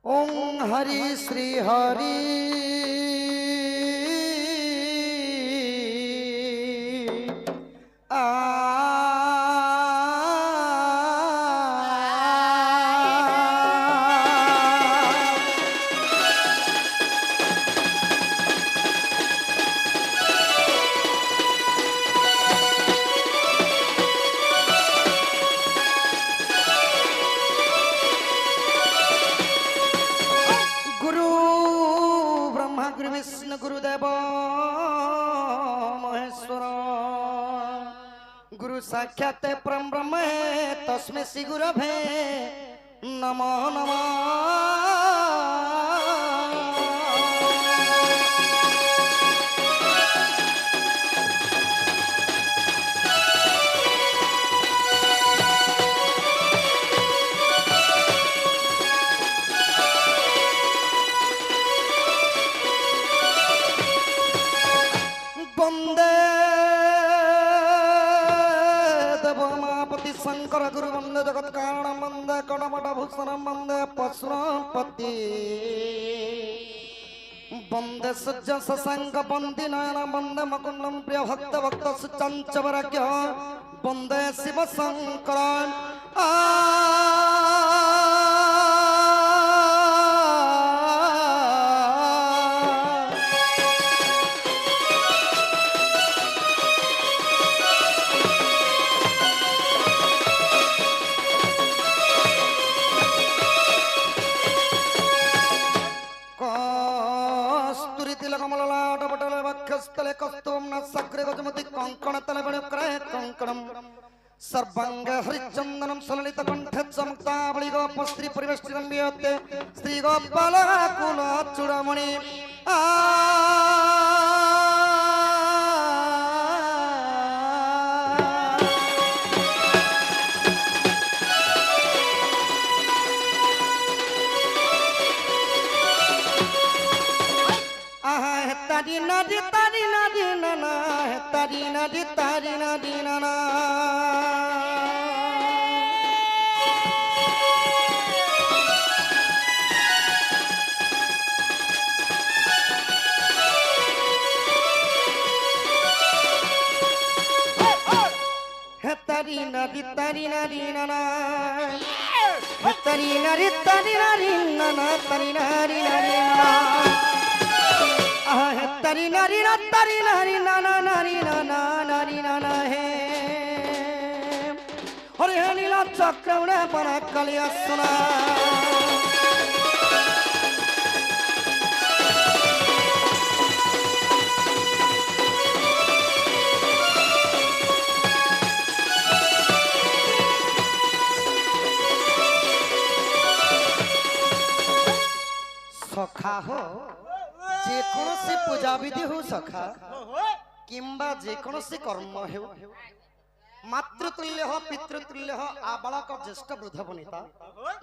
ओम हरि श्री हरि गुरुदेव महेश्वर गुरु साक्षात परम ब्रह्म तस्मै श्री गुरवे नमो नमः। वंदे देवमापति शंकर गुरु वंदे जगत कारण वंदे कड़मट भूषण वंदे पशुपति वंदे सज्ज ससंग वंदे नयन वंदे मकुंडम प्रिय भक्त भक्त सुचंचवरज्ञ वंदे शिव शंकर स्थले कस्तुम न सक्रे गजमति कंकण तले बड़े क्रय कंकणम सर्वांग हरिचंदनम सललित कंठे चमक्तावली गोप स्त्री परिवेष्टितं वियते श्री गोपाल कुल चूड़ामणि तारी नदी नना तारी नदी नना तारी नदी नना तारी नदी नना तारी नदी नना तरी नारी नाना नारी नाना नारी नाना है और हे नीला चक्रवण पर कलिया सुना सखा हो जेकोसी पूजा विधि हो सखा किंबा जेकोसी कर्म हो मातृतुल्य हो पितृतुल्य हो आबालक ज्येष्ठ वृद्ध वनिता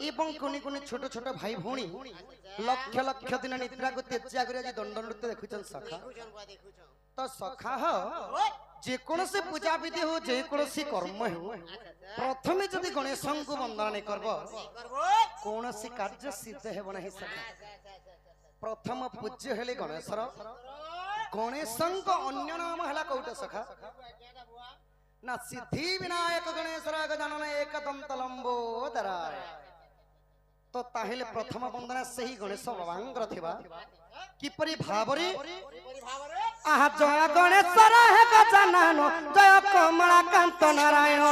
एवं कुनी कुनी छोट छोट भाई भौणी लक्ष लक्ष दिन निद्रा को त्याज्या कर आज दंड नृत्य देखुचन सखा तो सखा हो जेकोसी पूजा विधि हो जेकोसी कर्म हो प्रथमे जदि गणेश को वंदना करब कोनोसी कार्य सिद्ध हेब नाही सखा प्रथम पूज्य हेले गणेशर गणेशंक अन्य नाम हला कौट सखा ना सिद्धि विनायक गणेशर गजानन एकदंत लंबोदराय तो ताहेले प्रथम वंदना सही गणेश बाबांगर थिबा किपरि भाबरे आहा जय गणेशर हे गजानन जय कमला कांत नारायण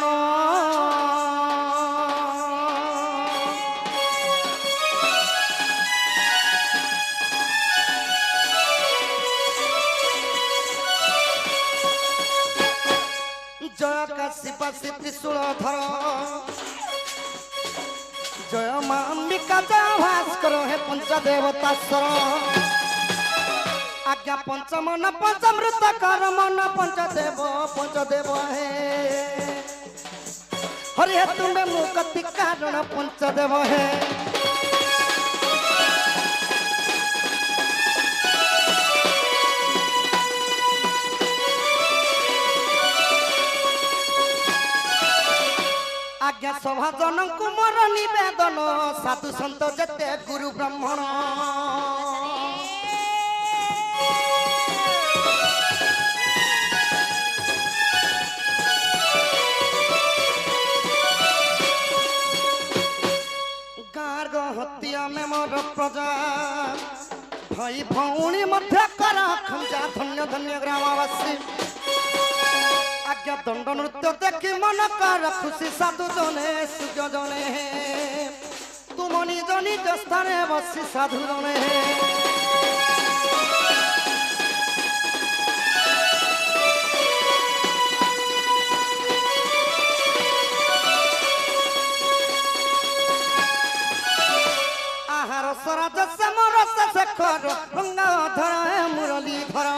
जय काशीपाशी त्रिशूलधर जय मां अंबिका जय भास्कर हे पंचदेवतास्वर आज्ञा पंचमन पंचामृत कर मन पंचदेव हे हरि हे तुम्हें मुक्ति कारण पंचदेव हे आज्ञा सभा जनक मोर निवेदन साधु संत जते गुरु ब्राह्मण गार्ग हत्या में मोर प्रजा भाई भौणी मध्य करा खंजा धन्य धन्य ग्रामवासी आज्ञा दंड नृत्य देखी मन कर खुशी साधु जने सूर्य जने तुम निज निज स्थाने बसी साधु जने आहार स्वराज से मोर से कर गंगा धर मुरली धर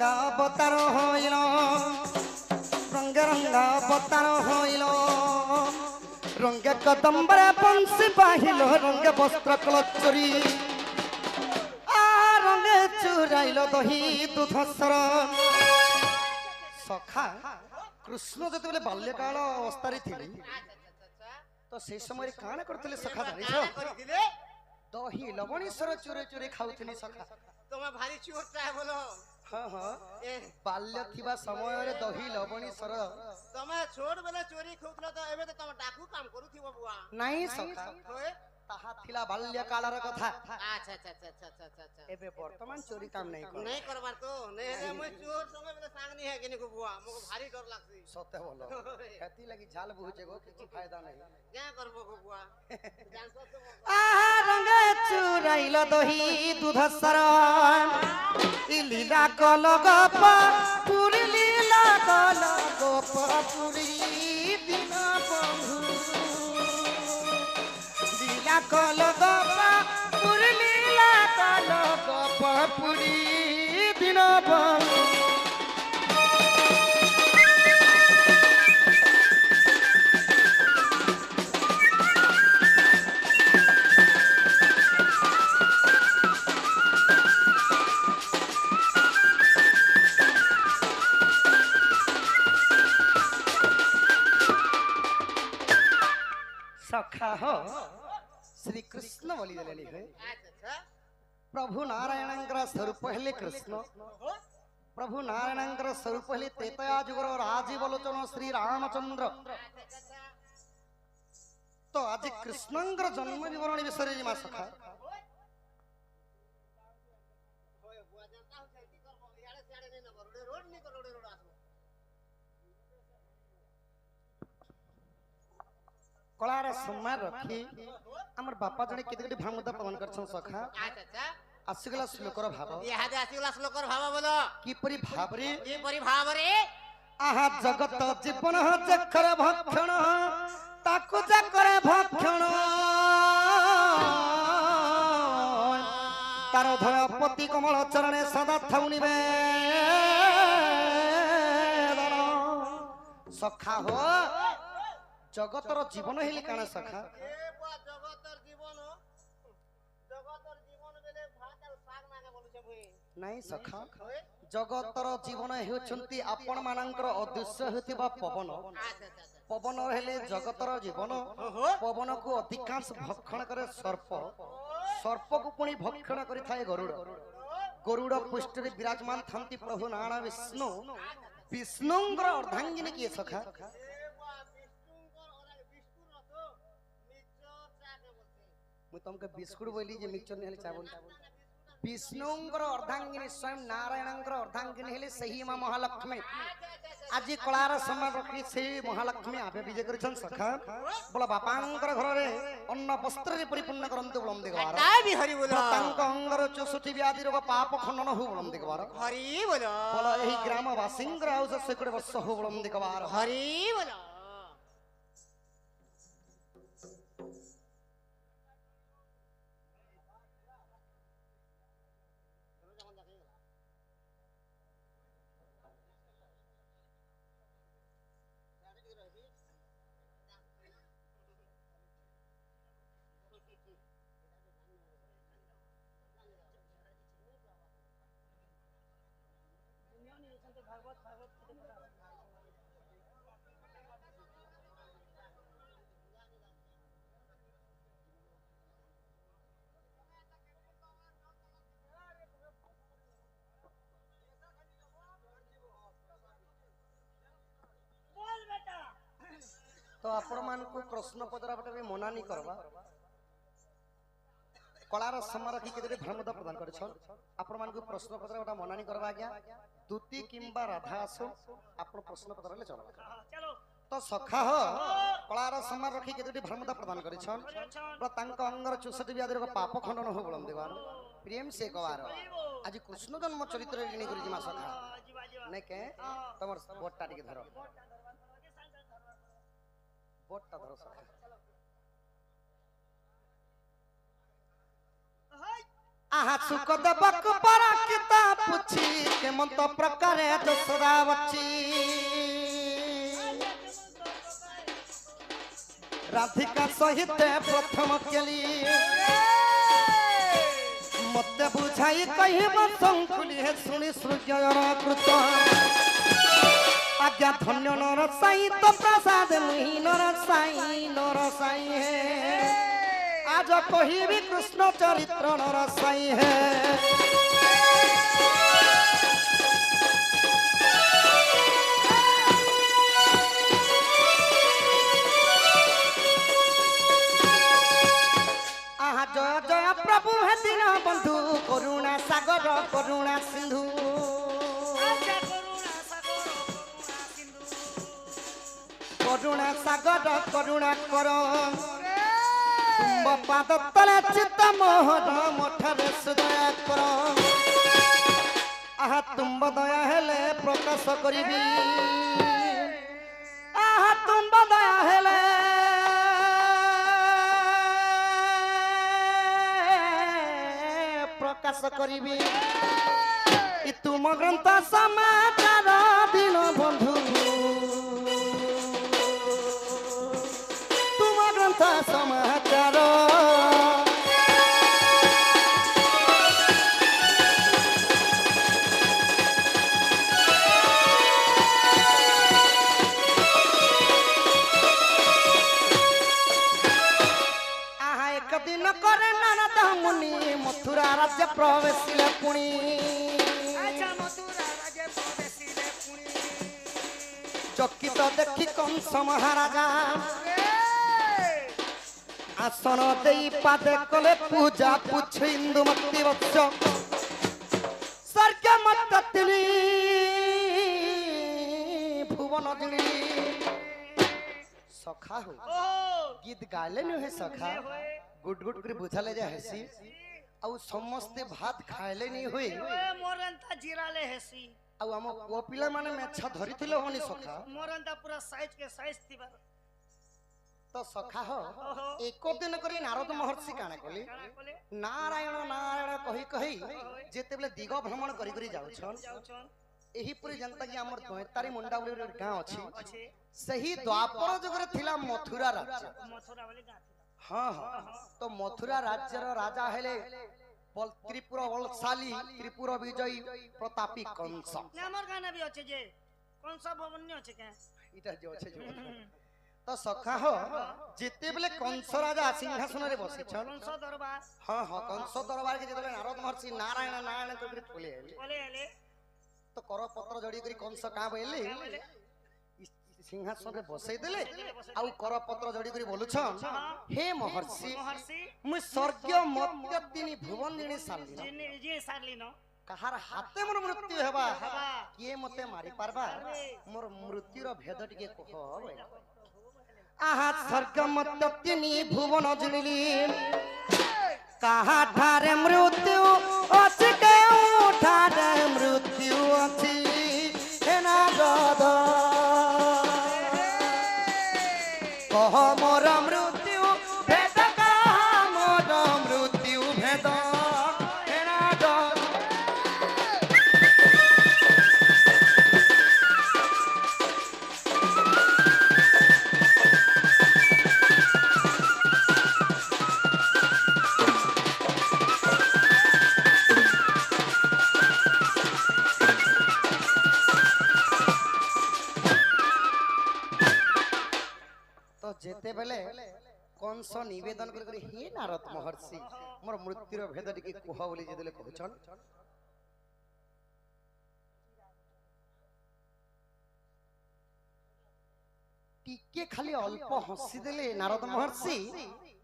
अवतार हईल रंगे रंगा अवतार हईल रंगे कदम्बरे बंशी बाहिल रंगे वस्त्र कलचरी रंगे चुराइल दही दूधसर सखा कृष्ण जो बाल्यकाल अवस्था थी तो से समय काण करते सखा जानी दही लवणेश्वर चोरे चोरे खाऊली सखा तुम्हें भारी चोर बोलो हाँ हाँ बाल्य थिबा समय रे दही लवणेश्वर तमे छोड़ बेले चोरी खुतलो तो एबे तो तमे डाकू काम करूथिबो बुआ नहीं सखा ताहा थिला बाल्य कालर कथा अच्छा अच्छा अच्छा अच्छा अच्छा अच्छा एबे वर्तमान चोरी काम नहीं करबार तो नहीं है मैं चोर संगे बेले सांग नहीं है किने को बुआ मको भारी डर लागसी सत्य बोलो खेती लगी झाल बुझे गो किछि फायदा नहीं क्या करबो को बुआ जान तो आहा रंगे चुराइल दही दूधसर ई लीला कल गप पुरी लीला कल गप पुरी दिन बंधु लीला कल गप पुरी लीला कल गप पुरी दिन बंधु सखा हो श्री कृष्ण बोली देले है प्रभु नारायणंकर स्वरूप हेले कृष्ण प्रभु नारायणंकर स्वरूप हेले तेतया जुगर राजीव लोचन श्री रामचंद्र तो आज कृष्णंकर जन्म विवरण विषय मा सखा कलार सम्मान रखी हमर बापा जने केते भामुदा पवन करछन सखा आसिगला श्लोकर भाव इहादे आसिगला श्लोकर भाव बोलो की परि भाव रे आहा जगत जीवन जखर भक्षण ताकु जकर भक्षण तार धर पति कमल चरणे सदा थाउनिबे सखा हो जगतर जीवन हेली काना सखा जगतर जीवन बेले भात और साग माने बोलुछे भई नहीं सखा जगतर जीवन हेउछंती आपण मानकर अदृश्य हेतिबा पवन पवन हेले जगतर जीवन पवन को अधिकांश भक्षण करे सर्प सर्प को पुणी भक्षण करि थाए गरुड़ गरुड़ पुष्ट रे विराजमान थांती प्रभु नारायण विष्णु विष्णुंकर अर्धांगिनी किए सखा तुमके बिस्कुट बोली जे मिक्सचर नहीं चावल विष्णुंकर अर्धांगिनी स्वयं नारायणंकर अर्धांगिनी हेले सही मां महालक्ष्मी आज कलार समय रखी से महालक्ष्मी आबे विजय करछन सखा बोला बापांकर घर रे अन्न वस्त्र रे परिपूर्ण करंते बोलम देखबार ताबी हरि बोलो तांक अंगर 64 व्याधि रोग पाप खंडन हो बोलम देखबार हरि बोलो बोला एही ग्राम वासिंगर आउस सेकड़े वर्ष हो बोलम देखबार हरि बोलो प्रश्न पचरा बटे भी मना नहीं करबा कलार समय रखी केते धर्मदा प्रदान करे छन आपण मान को प्रश्न पचरा बटा मना नहीं करबा आज्ञा दूती किंबा राधा आसो आपण प्रश्न पचरा ले चलो चलो तो सखा हो कलार समय रखी केते धर्मदा प्रदान करे छन प्र तांक अंगर 64 व्याधि को पाप खंडन हो बोलम देवार प्रेम से कवार आज कृष्ण जन्म चरित्र ऋणी करी जिमा सखा नै के तमर बोटटा टिके धरो बोटटा धरो सखा आहा सुख दबक परा किता पुछी के मन तो प्रकारे दसरा बच्ची राधिका सहित प्रथम केली मत बुझाई कहब संकुली है सुनी सूर्यर कृत आज्ञा धन्य नर साई तो प्रसाद मुहि नर साई है आज कहिबी कृष्ण चरित्र नर साई है जय जय प्रभु है दीन बंधु करुणा सागर करुणा सिंधु करुणा सागर करुणा कर तुम पाद तले चित्त मोहन मठरे सुदया कर आहा तुम दया हेले प्रकाश करिबी आहा तुम दया हेले प्रकाश करिबी इ तुम ग्रंथ समाचार दिन बंधु तुम ग्रंथ समाचार आहा एक दिन करे नारद मुनि मथुरा राज्य प्रवेशिले पुणी चकित देखी कंस महाराजा आसन देई पादे कले पूजा पुछ इंदुमती वत्स स्वर्ग मत्तली भुवन जिली सखा हो गीत गाले न है सखा गुड गुड कर बुझाले जा हेसी आउ समस्ते भात खाइले नहीं हुए मोरंता जिराले हेसी आउ हम ओ पिला माने मेछा धरिथिले होनी सखा मोरंता पूरा साइज के साइज थिबार तो सखा हो एको दिन करी नारद महर्षि काने कोली नारायण नारायण कहि कहि जेते बेले दिग भ्रमण करी करी जाउछन एही पुरी जनता की हमर दोयतारी मुंडा बोली रे गांव अछि सही द्वापर जुग रे थिला मथुरा राज्य मथुरा वाली गां हां हां तो मथुरा राज्य रो राजा हेले त्रिपुरा बलशाली त्रिपुरा विजयी प्रतापी कंस ने हमर गाना भी अछि जे कंस भवन ने अछि के इटा जे अछि जे तो सखा हो जेते बेले कंस राजा सिंहासन रे बसे छन कंस दरबार हां हां कंस दरबार के जेते नारद महर्षि नारायण नारायण करी बोले बोले तो कर पत्र जड़ी करी कंस का बोले सिंहासन रे बसई देले आउ कर पत्र जड़ी करी बोलु छन हे महर्षि मु स्वर्ग मत्य तिनी भुवन जिनी सारली जी सारली न कहार हाथे मोर मृत्यु हेबा किए मते मारी पारबा मोर मृत्युर भेद टिके कह आहा स्वर्ग मत्य तिनी भुवन जिनी कहा ठारे मृत्यु अछि के ठारे मृत्यु अछि हे नारद कह मोर मृत्यु भेद कहा मोर मृत्यु भेद हे नारद तो जेते बेले कंस निवेदन करी हे नारद महर्षि मोर मृत्युर भेद टिके कह बोली जेदेले कहछन টিকে খালি অল্প হসি দেলে নারদ মহর্ষি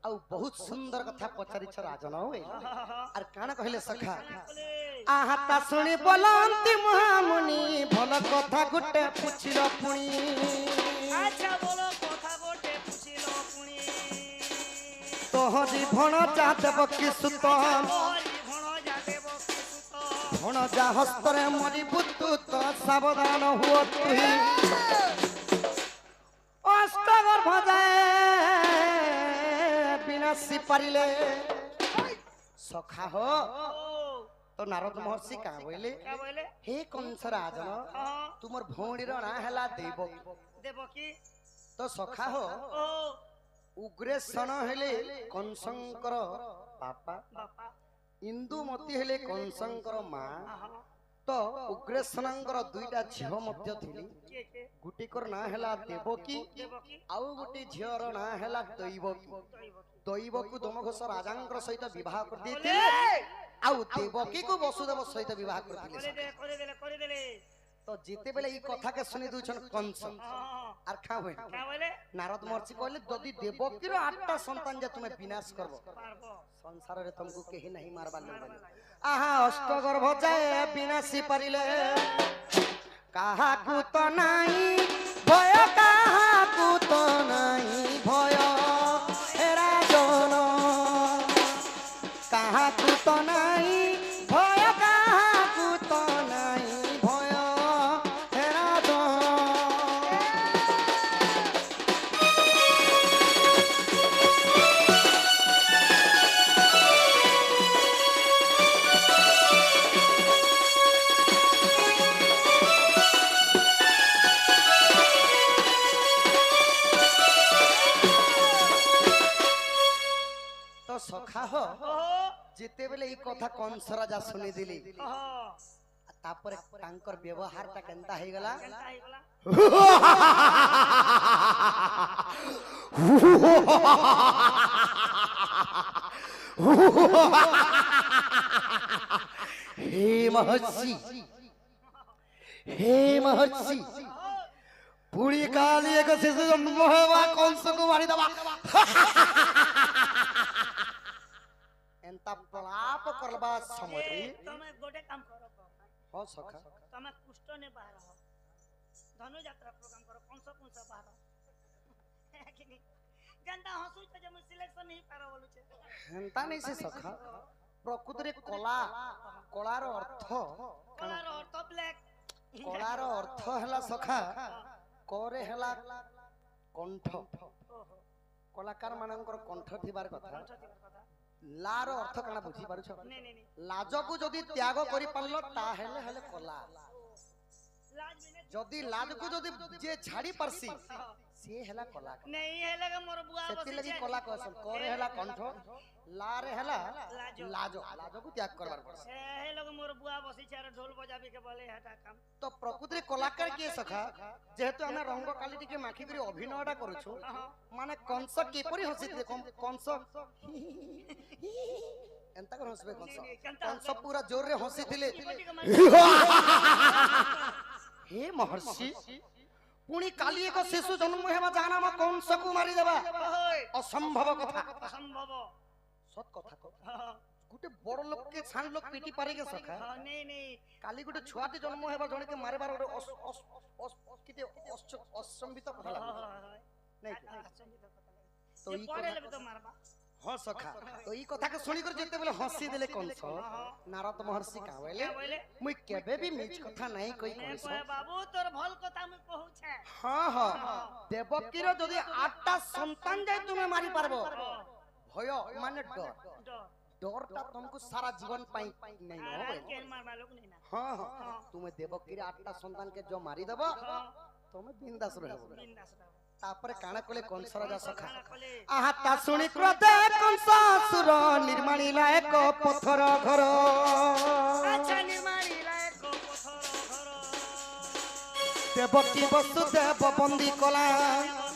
ଆଉ ବହୁତ ସୁନ୍ଦର କଥା ପଚାରିଛ ରାଜନ আর କାଣ କହିଲେ ସଖା ଆହା ତା ଶୁଣି ବୋଲନ୍ତି ମହାମୁନି ଭଲ କଥା ଗୋଟେ ପୁଛିଲ ପୁଣି আচ্ছা বলো কথা গোটে পুছিল পুনি তোহরি ভণ চা দেব কি সুত হরি ভণ যা দেব কি সুত ভণ যা হস্তরে মরি বুতু তো সাবধান হুও তুই অষ্টগর্ভ যায় বিনাশি পারিলে সখা হো তো নারদ মহর্ষি কা বইলে কা বলে হে কংস রাজন হ্যাঁ তুমর ভৌণীর না হেলা দেব দেব কি তো সখা হো ও উগ্রেসন হেলে কংসঙ্কর বাপা বাপা ইন্দুমতি হেলে কংসঙ্কর মা আহা তো উগ্রেসনঙ্কর দুইটা ঝিও মধ্য থিলি কে কে গুটিকর না হেলা দেবকী দেব কি ଆଉ ଗୋଟେ ଝିଅର ନାଁ ହେଲା ଦୈବକୀ দইব কি ଦୈବକୁ ଦମଘୋଷ ରାଜାଙ୍କ ସହିତ ବିବାହ বলে କରିଦେଇଥିଲେ ଆଉ ଦେବକୀକୁ ବସୁଦେବ ସହିତ ବିବାହ କରିଥିଲେ করে দিলে ତ ଯେତେବେଳେ ଏଇ କଥାକେ ଶୁଣି ଦଉଛନ୍ କଂସ হ্যাঁ আর ଖା ହୁଏ কা বলে ନାରଦ ମହର୍ଷି କହିଲେ ଯଦି ଦେବକୀର 8ଟା ସନ୍ତାନ ଯେ ତୁମେ ବିନାଶ କରବ পারবো ସଂସାରରେ ତମକୁ କେହି ନାହିଁ ମାରବାର ଲାଗି ଆହା ଅଷ୍ଟଗର୍ଭ ଯାଏ ବିନାଶି ପାରିଲେ କାହାକୁ ତ ନାହିଁ ଭୟ କାହାକୁ ତ ନାହିଁ ଭୟ ହେ ରାଜନ କାହାକୁ ତ ନାହିଁ ଭୟ କାହାକୁ ତ ନାହିଁ ଭୟ ହେ ରାଜନ तो सखा हो जेतेबेले ई कथा कंस राजा सुनि दिली तापर तांकर व्यवहार ता केनता हे गला हे महर्षि पूरी काली एक शिशु जन्म होवा कंस को मारी दबा एंता प्रलाप करबा समय તમે ગોટે કામ કરો हो सखा તમે કુષ્ટ ને બહાર હો ધનુ यात्रा प्रोग्राम करो कंस बाहर जनता हसु त जम सिलेक्शन नहीं पारो बोलु छे एंता नहीं से सखा प्रकृति रे कला कलार अर्थ कलार अर्थ ब्लैक कलार अर्थ हला सखा करे हला कंठ कलाकार मानकर कंठ थिबार कथा लार अर्थ काना बुझी पारुछ नहीं नहीं नहीं लाज को जदी त्याग करि पारलो ता हेले हेले कला लाज बिना जदी लाज को जदी जे छाड़ी परसी से हेला कला नहीं है लगा मोर बुआ सेति बसी लगी छे कला कहसन करे हेला कंठ लारे हेला लाजो। लाज लाज को त्याग करबार परसी ए लोग मोर बुआ बसी छे ढोल बजाबी के बोले हटा काम तो प्रकृति रे कलाकार के सखा जेहेतु हम रंग क्वालिटी के माखी करी अभिनयटा करूछु माने कंस केपरि हसिते कंस एंता कर हसबे कंस नहीं, केनता कंस पूरा जोर रे हसिथिले हे महर्षि पुणी काली एक शिशु जन्म हेबा जाना म कंस को मारी देबा असंभव कथा असंभव सत कथा को गुटे बड़ लोक के छान लोक पीटी पारे के सखा नहीं नहीं काली गुटे छुआते जन्म हेबा जणे के मारे बार किते असंबित कथा नहीं तो ये पढ़े लेबे तो मारबा हां सखा तो ई कथा के सुनी कर जेते बेले हंसी देले कंस नारद महर्षि कहले बोले मुई केबे भी मीछ कथा नहीं कोई नहीं कहस कोई बाबू तोर भल कथा में कहू छे हां हां देवकीर जदी 8टा संतान जाय तुमे मारी पारबो भय माने डर डरटा तुमको सारा जीवन पाई नहीं हो केन मारबा लोग नहीं ना हां हां तुमे देवकीर 8टा संतान के जो मारी देबो तुमे बिंदास रहबो बिंदास रहो तापर काना कोले कंस राजा सखा कोले आहा ता सुनी क्रोधे कंसासुर निर्माणिला एक पत्थर घर अच्छा निर्माणी लाए को पथर घर देवकी वसुदेव बंदी कला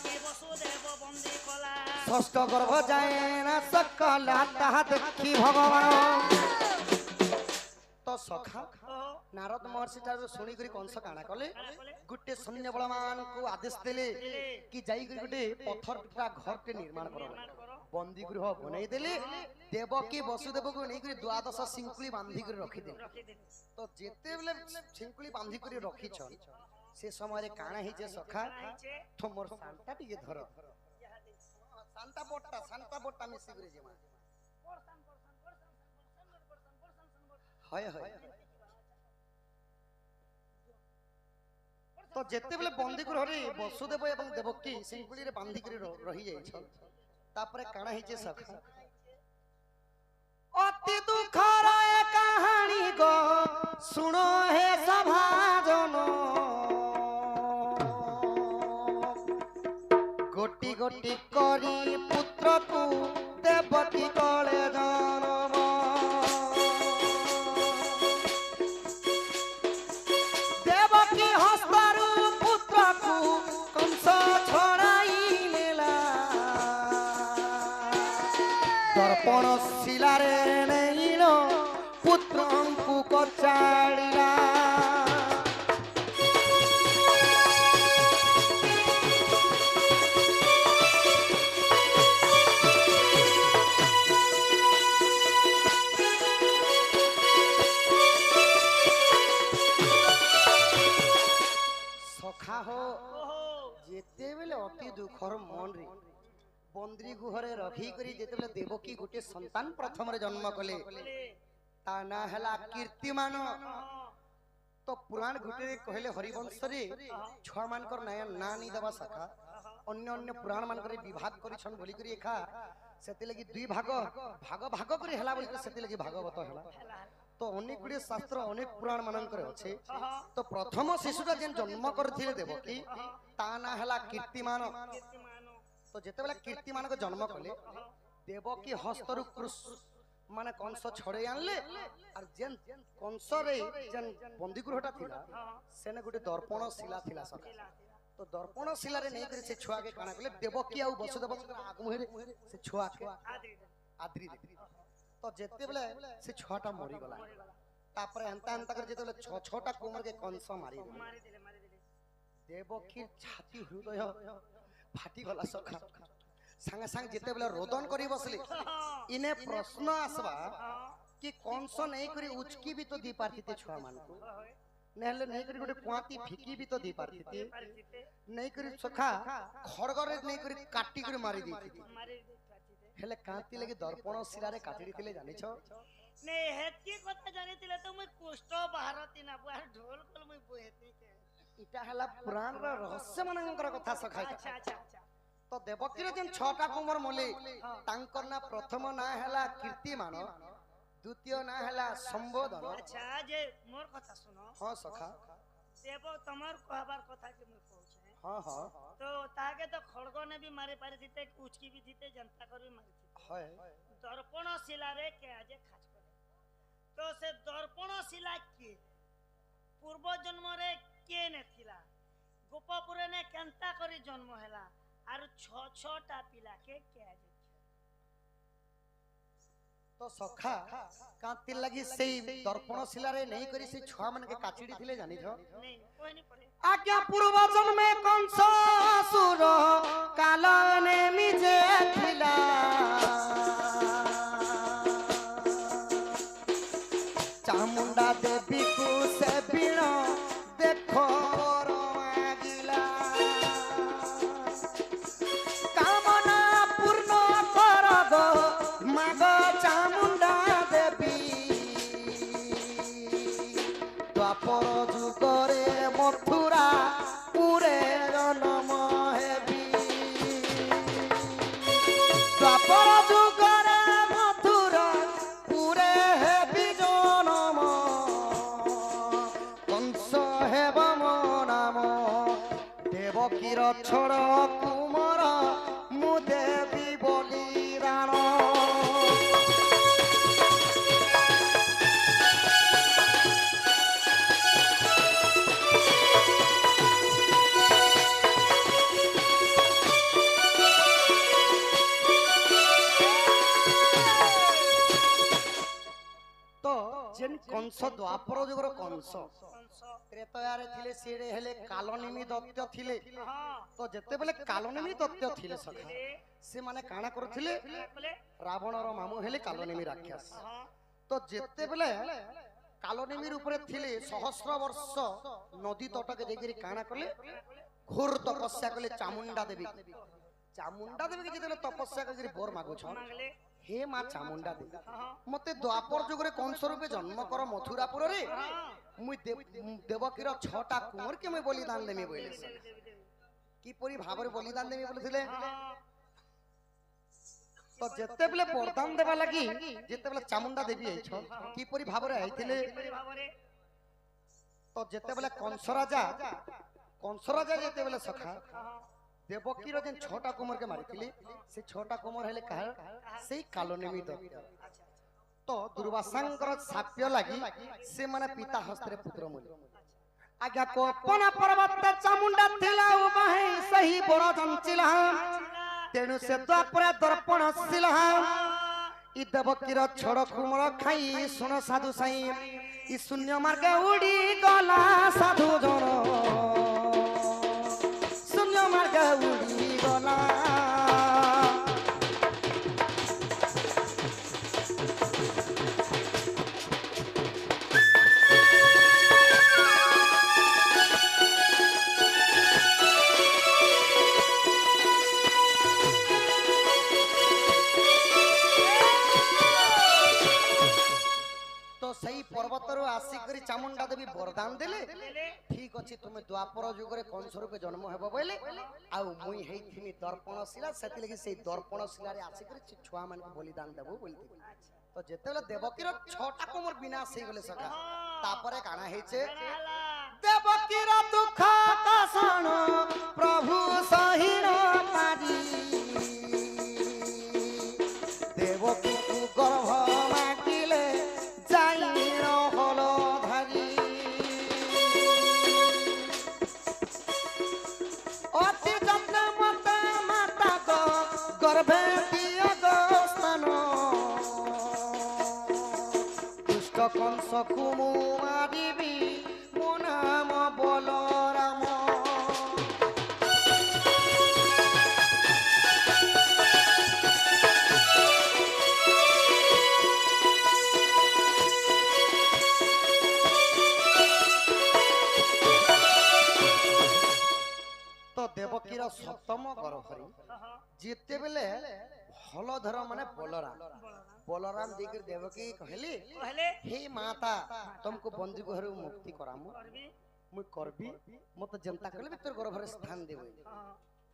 की वसुदेव बंदी कला षष्ठ गर्भ जाए ना सकला ताहा देखी भगवान तो सखा ओ नारद महर्षि ठारू शुणी करी कंस काना कले କାଣା କଲେ गुटे सैन्य बल मान को आदेश देले कि जाई करी गुटे पत्थर का घर के निर्माण करो ନିର୍ମାଣ କର बंदी गृह बनई देले देवकी वसुदेव को नहीं करी द्वादश सिंकुली बांधी कर रखी देले ରଖିଦେଲେ तो जेते बेले सिंकुली बांधी करी रखी छ से समय रे काना ही जे सखा କାଣା ହେଇଛେ तुमर सांता टिके धर ଯାହା ଦେଇଛି सांता बोट्टा मिसी करे जेमा ବର୍ଷାନ ବର୍ଷାନ ବର୍ଷାନ ବର୍ଷାନ ବର୍ଷାନ ବର୍ଷାନ ବର୍ଷାନ हाय हाय तो जेते बेले बंदी गृह रे वसुदेव एवं देवकी सिंकुली रे बांधी करी रही जाई छ तापरे काना ही जे सखा अति दुखर ए कहानी गो सुनो हे सभाजन गोटी गोटी करी पुत्र को देवकी कले जनम देवकी हस्तरु पुत्र को कंस छड़ाई नेला दर्पण शिलारे नेइल पुत्रंकु कचाड़िला सखा हो ଓହୋ जेते बेले अति दुखर मन रे बंदी गुहरे रखी करी जेते बेले देवकी गुटे संतान प्रथम रे जन्म कले କଲେ ता ना हला कीर्तिमान ହଁ तो पुराण घुटे कहले हरिवंश रे छुआ मानकर नया ना नी दबा सखा अन्य अन्य पुराण मानकर विभाग करिछन बोली करी एखा सेते लगी दुई भाग भाग भाग करी हला बोली करी सेते लगी भागवत हला ହେଲା तो अनेक गुडे शास्त्र अनेक पुराण मानकर अछि ହଁ तो प्रथम शिशुटा जेन जन्म करथिले देवकी ता ना हला कीर्तिमान କୀର୍ତ୍ତିମାନ तो जेते बेला कीर्तिमान को जन्म कले देवकी हस्तरु कृष माने कंस छड़े आनले और जेन कंस रे जेन बंदी गृहटा थिला ହଁ सेने गुटे दर्पण शिला थिला सखा ଥିଲା तो दर्पण शिला रे नहीं करे से छुआ के काना कले देवकी आ वसुदेव आगमुहे से छुआ के ଆଦି आद्री दे तो जेते बेले से छुआटा मरी गला ମରିଗଲା तापरे हंता हंता कर जेते बेले छटा कुमर के कंस मारी देले। ମାରିଦେଲେ ମାରିଦେଲେ देवकी छाती हृदय फाटी गला सखा संगे संग जेते बेले रोदन करी बसली ହଁ इने प्रश्न आसबा ହଁ कि कंस नहीं करी उचकी भी तो दी पारती छुआ मान को হয় नहले नहीं करी गोटे कुआती फिकी भी तो दी पारती ପରିସ୍ଥିତି नहीं करी सखा खड़गरे नहीं करी काटी करी मारी दी ମାରି ଦେଇପାରିଥିଲେ हेले कांती लगी दर्पण शिला रे काटी दिले जानि छ ନେ ହେତି କଥା ଜାଣିଥିଲେ ତ ମୁଇଁ କୁଷ୍ଟ ବାହାରତି ନା ବୁଆ ଢୋଲ କଲ ମୁଇଁ ବୁହେତି के इटा हला पुराण र रहस्य मनंकर कथा सखा अच्छा अच्छा अच्छा तो देवकी रे जेन छटा कुमर मोले हाँ। तांकर ना प्रथम ना हला कीर्तिमान द्वितीय ना हला संबोधन अच्छा जे मोर କଥା सुनो हां सखा देव तमर कहबार কথা के मुई कहूछे हां हां तो ताके तो खड़ग ने भी मारे पारे दिते उचकी भी दिते जनता कर भी मारी दिते है दर्पण शिला रे के आजे खाच करे तो से दर्पण शिला के पूर्व जन्म रे के ने थिला गोपपुर ने केंता करी जन्म हैला आर छटा पिला के आजे तो सखा कांती लगी से दर्पण शिला रे नहीं करी से छुआ मन के काचिड़ी थिले जानि छ नहीं कोई नहीं पड़े आज्ञा पूर्व जन्म में कंस असुर काल ने मिजे थिला चामुंडा देवी को से बिण देखो मागिला कामना पूर्ण कर गो माग चामुंडा देवी द्वापर जुगरे मथुरा पुरे जनम हेबी द्वापर जुगरे मथुरा पुरे हेबी जनम कंस हेब मो नाम देवकीर छड़ कुमर मु देवी बोली राण जेन कंस द्वापर जुगर कंस कंस त्रेतयारे थिले सिरे हेले कालनेमी दत्त थिले हाँ तो जेते बेले कालनेमी दत्त थिले सखा से माने काना करथिले बोले रावणर मामू हेले कालनेमी राक्षस हाँ तो जेते बेले कालनेमीर ऊपर थिले सहस्र वर्ष नदी तटके जेगिरी काना कले घोर तपस्या कले चामुंडा देवी के जेते तपस्या करी बोर मागु छ मांगले हे मां चामुंडा देवी हाँ मते द्वापर जुगरे कंस रूपे जन्म कर मथुरापुर रे मुई देवकीर 6टा कुंवर के मैं बलिदान देमी बोले की परी भाबरे बलिदान देमी बोलथिले तो जेते बेले वरदान देबा लागि जेते बेले चामुंडा देवी आइछ की परी भाबरे आइथिले तो जेते बेले कंस राजा जेते बेले सखा देवकीर जेन 6टा कुंवर के मारिथिले से 6टा कुंवर हेले कहा सेई कालनेमी दत्त तो दुर्वासांकर साप्य लागि से माने पिता हस्ते पुत्र मुनि आज्ञा को अपना पर्वत चामुंडा थिला उबाहे सही बड़ जंचिला तेणु से द्वापर दर्पण शिला इ देवकीर छोड़ कुमर खाई सुन साधु साई इ शून्य मार्ग उड़ी गला साधु जन शून्य मार्ग उड़ी गला पर्वतर आसिक चामुंडा देवी वरदान देले ठीक अच्छे तुम द्वापर जुगरे कंस रूपे जन्म हेब बोले आउ मुई हेइथिनी दर्पणशिला सेति लगी से दर्पणशिला रे आसिक छुआ मान बलिदान देबो बोलती तो जेतेले देवकीर 6टा कुमर विनाश हे गेले सका तापरे काना हेचे देवकीर दुख कासण प्रभु सहिन पारी देवकी को गर्भ माटिले कंस कुमारी मो नाम बलराम तो देवकीर सप्तम गर्भरी जिते बेले भल धर माने बलराम देकर देवकी कहले हे माता तुमको बंदी घरु मुक्ति करामु मुई करबी मते जनता कहले तोर गर्भ रे स्थान देबे